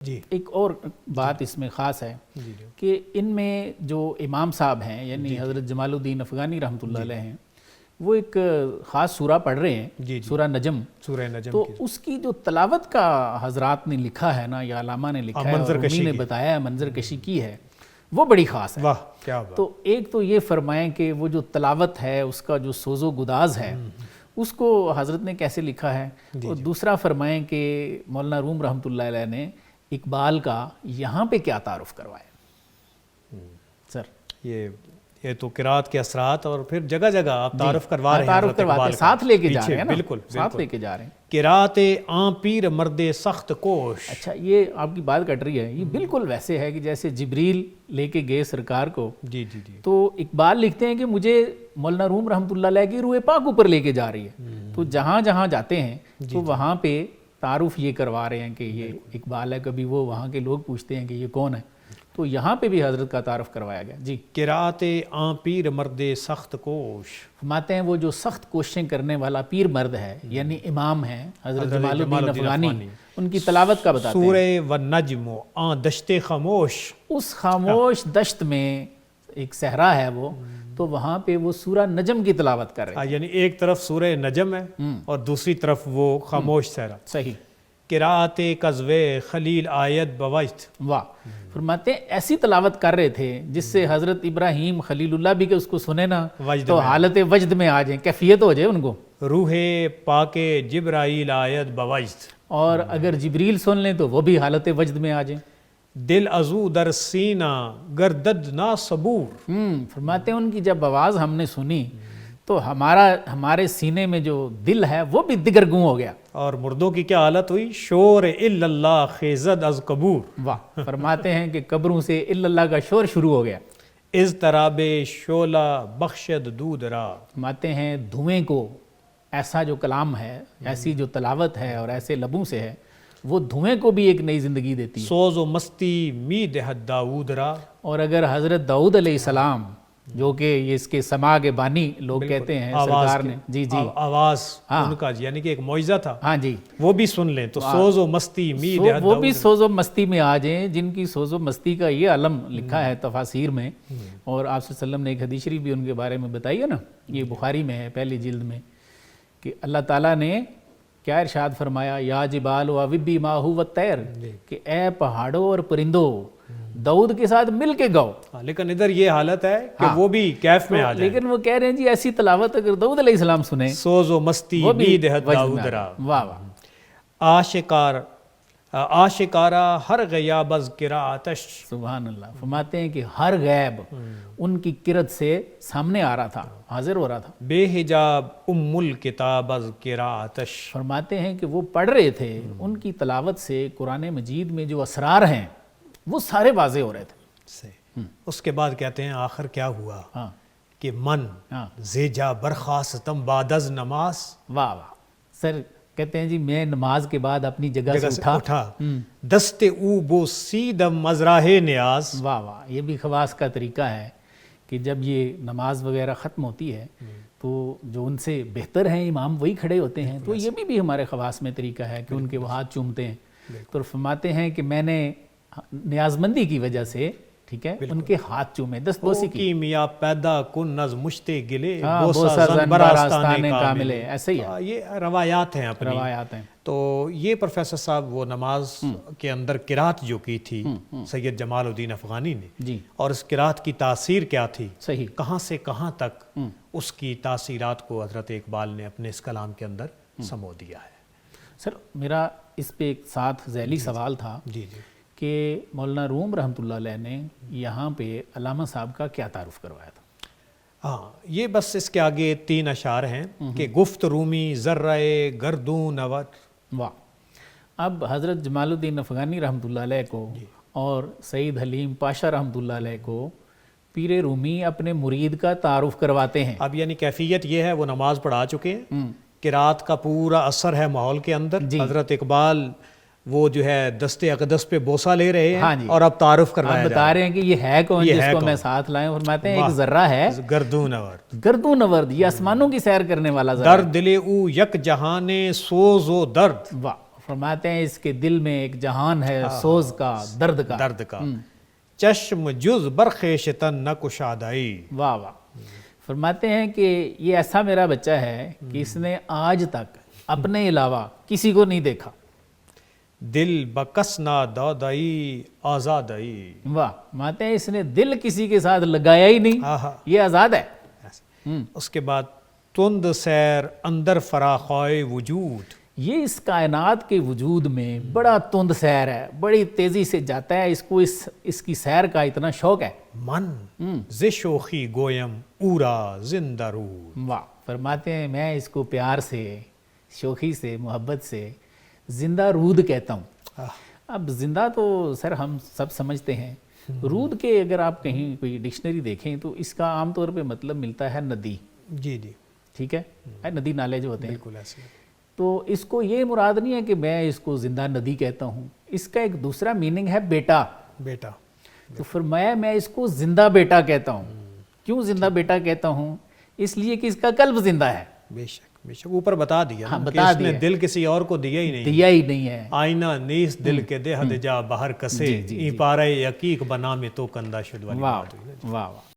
جی ایک اور بات اس میں خاص ہے جی کہ ان میں جو امام صاحب ہیں یعنی حضرت جمال الدین افغانی رحمۃ اللہ علیہ ہیں، وہ ایک خاص سورہ پڑھ رہے ہیں، سورہ نجم. سورہ نجم تو اس کی جو تلاوت کا حضرات نے لکھا ہے نا، یا علامہ نے لکھا ہے اور امی نے بتایا ہے، منظر کشی کی ہے، وہ بڑی خاص ہے. واہ کیا بات. تو ایک تو یہ فرمائیں کہ وہ جو تلاوت ہے اس کا جو سوز و گداز ہے اس کو حضرت نے کیسے لکھا ہے، اور دوسرا فرمائیں کہ مولانا روم رحمۃ اللہ علیہ نے اقبال کا یہاں پہ کیا تعارف کروایا. سر یہ تو قرات کے اثرات اور پھر جگہ جگہ آپ تعارف کروا رہے ہیں، تعارف کرواتے ہیں، ساتھ لے کے جا رہے ہیں نا، بالکل ساتھ لے کے جا رہے ہیں. قرات آن پیر مرد سخت کوش. اچھا یہ آپ کی بات کٹ رہی ہے، یہ بالکل ویسے ہے کہ جیسے جبریل لے کے گئے سرکار کو، جی جی جی تو اقبال لکھتے ہیں کہ مجھے مولانا روم رحمۃ اللہ علیہ کی روح پاک اوپر لے کے جا رہی ہے. تو جہاں جہاں جاتے ہیں تو وہاں پہ تعارف یہ کروا رہے ہیں کہ یہ اقبال ہے. کبھی وہ وہاں کے لوگ پوچھتے ہیں کہ یہ کون ہے، تو یہاں پہ بھی حضرت کا تعارف کروایا گیا. جی قرات آن پیر مرد سخت کوش. فرماتے ہیں وہ جو سخت کوششیں کرنے والا پیر مرد ہے یعنی امام ہیں حضرت جمال الدین افغانی، ان کی تلاوت کا بتاتے ہیں. سورہ والنجم آن دشت خاموش. اس خاموش دشت میں ایک صحرا ہے وہ، تو وہاں پہ وہ سورہ نجم کی تلاوت کر رہے ہیں. یعنی ایک طرف سورہ نجم ہے اور دوسری طرف وہ خاموش صحرا. صحیح. قرات قذوے خلیل آیت بوجت. واہ. فرماتے ہیں ایسی تلاوت کر رہے تھے جس سے حضرت ابراہیم خلیل اللہ بھی کہ اس کو سنے نا تو حالت وجد میں آ جائیں، کیفیت ہو جائے ان کو. روح پاک جبرائیل آیت بوجت. اور اگر جبریل سن لیں تو وہ بھی حالت وجد میں آ جائیں. دل ازو در سینہ گردد نا صبور. فرماتے ہیں ان کی جب آواز ہم نے سنی تو ہمارے سینے میں جو دل ہے وہ بھی دگرگوں ہو گیا. اور مردوں کی کیا حالت ہوئی؟ شور الا اللہ خیزد از قبور. واہ. فرماتے ہیں کہ قبروں سے الا اللہ کا شور شروع ہو گیا. اضطراب شعلہ بخشد دود را. فرماتے ہیں دھوئیں کو ایسا جو کلام ہے، ایسی جو تلاوت ہے اور ایسے لبوں سے ہے، وہ دھوئیں کو بھی ایک نئی زندگی دیتی ہے. سوز و مستی می دہد داود را. اور اگر حضرت داؤد علیہ السلام جو کہ یہ اس کے سما کے بانی لوگ کہتے ہیں سرکار نے، جی جی آواز ان کا یعنی کہ ایک معجزہ تھا، ہاں جی، وہ بھی سن لیں تو سوز و مستی می دہد وہ بھی سوز و مستی میں آ جائیں. جن کی سوز و مستی کا یہ علم لکھا ہے تفاسیر میں، اور آپ صلی اللہ علیہ وسلم نے ایک حدیث شریف بھی ان کے بارے میں بتائی ہے نا، یہ بخاری میں ہے پہلی جلد میں، کہ اللہ تعالیٰ نے کیا ارشاد فرمایا، یا جبال و وبی ماہو و تیر، کہ اے پہاڑوں اور پرندوں داؤد کے ساتھ مل کے گاؤ. لیکن ادھر یہ حالت ہے کہ وہ بھی کیف میں آ جائیں. لیکن وہ کہہ رہے ہیں جی ایسی تلاوت اگر داؤد علیہ السلام سنیں، سوز و مستی می دہد داود را. واہ واہ. آشکارا ہر غیاب از قراتش. سبحان اللہ. فرماتے ہیں کہ ہر غیب ان کی قرت سے سامنے آ رہا تھا، حاضر ہو رہا تھا. بے حجاب ام الکتاب از قراتش. فرماتے ہیں کہ وہ پڑھ رہے تھے، ان کی تلاوت سے قرآن مجید میں جو اسرار ہیں وہ سارے واضح ہو رہے تھے. اس کے بعد کہتے ہیں آخر کیا ہوا کہ من ہاں زیجا برخاستم بعد از نماز. واہ واہ. سر کہتے ہیں جی میں نماز کے بعد اپنی جگہ سے اٹھا دست او بو سیدم مزراہ نیاز. واہ واہ. یہ بھی خواص کا طریقہ ہے کہ جب یہ نماز وغیرہ ختم ہوتی ہے تو جو ان سے بہتر ہیں امام وہی کھڑے ہوتے ہیں. تو یہ بھی ہمارے خواص میں طریقہ ہے کہ ان کے وہ ہاتھ چومتے ہیں. تو فرماتے ہیں کہ میں نے نیازمندی کی وجہ سے، ٹھیک ہے، ان کے ہاتھ چومے، دست بوسی کی. میاں پیدا کن نز مشتے گلے بوسا زن براستان کاملے. ایسے ہی ہے، یہ روایات ہیں اپنی. روایات ہیں. تو یہ پروفیسر صاحب وہ نماز کے اندر قرات جو کی تھی سید جمال الدین افغانی نے، جی، اور اس قرات کی تاثیر کیا تھی، صحیح، کہاں سے کہاں تک اس کی تاثیرات کو حضرت اقبال نے اپنے اس کلام کے اندر سمو دیا ہے. سر میرا اس پہ ایک ساتھ ذیلی سوال تھا جی جی کہ مولانا روم رحمۃ اللہ علیہ نے یہاں پہ علامہ صاحب کا کیا تعارف کروایا تھا؟ ہاں یہ بس اس کے آگے 3 اشعار ہیں کہ گفت رومی ذرہ گردون نوت. واہ. اب حضرت جمال الدین افغانی رحمۃ اللہ علیہ کو اور سید حلیم پاشا رحمۃ اللہ علیہ کو پیر رومی اپنے مرید کا تعارف کرواتے ہیں. اب یعنی کیفیت یہ ہے وہ نماز پڑھا چکے ہیں، قرات کا پورا اثر ہے ماحول کے اندر. حضرت اقبال وہ جو ہے دست اقدس پہ بوسہ لے رہے ہیں اور اب تعارف کروایا بتا رہے ہیں کہ یہ ہے کون جس کو میں ساتھ لائیں. فرماتے ہیں ایک ذرہ ہے گردون نورد. گردون نورد، یہ آسمانوں کی سیر کرنے والا ذرہ. درد دل او یک جہان سوز و درد. واہ. فرماتے ہیں اس کے دل میں ایک جہان ہے سوز کا، درد کا، چشم جز برخیش تن نہ کشادائی. واہ واہ. فرماتے ہیں کہ یہ ایسا میرا بچہ ہے کہ اس نے آج تک اپنے علاوہ کسی کو نہیں دیکھا. دل بکس نہ دودائی آزادائی. واہ. فرماتے ہیں اس نے دل کسی کے ساتھ لگایا ہی نہیں، یہ آزاد ہے. اس کے بعد تند سیر اندر فراخائے وجود. یہ اس کائنات کے وجود میں بڑا تند سیر ہے، بڑی تیزی سے جاتا ہے، اس کو اس کی سیر کا اتنا شوق ہے. من ز شوخی گویم اورا زندہ رود. واہ. فرماتے ہیں میں اس کو پیار سے، شوخی سے، محبت سے زندہ رود کہتا ہوں. اب زندہ تو سر ہم سب سمجھتے ہیں، رود کے اگر آپ کہیں کوئی ڈکشنری دیکھیں تو اس کا عام طور پہ مطلب ملتا ہے ندی. جی جی ٹھیک ہے، ندی نالے جو ہوتے ہیں. بالکل ایسے. تو اس کو یہ مراد نہیں ہے کہ میں اس کو زندہ ندی کہتا ہوں، اس کا ایک دوسرا میننگ ہے بیٹا. بیٹا. تو فرمایا میں اس کو زندہ بیٹا کہتا ہوں. کیوں زندہ بیٹا کہتا ہوں؟ اس لیے کہ اس کا قلب زندہ ہے. بے شک بے شک. اوپر بتا دیا کہ بتا اس نے دل کسی اور کو دیا ہی نہیں ہے. آئینہ نیس دل کے دے حد جا باہر کسے ای پارے یقیق بنا میں تو کندہ شد. واہ واہ واہ.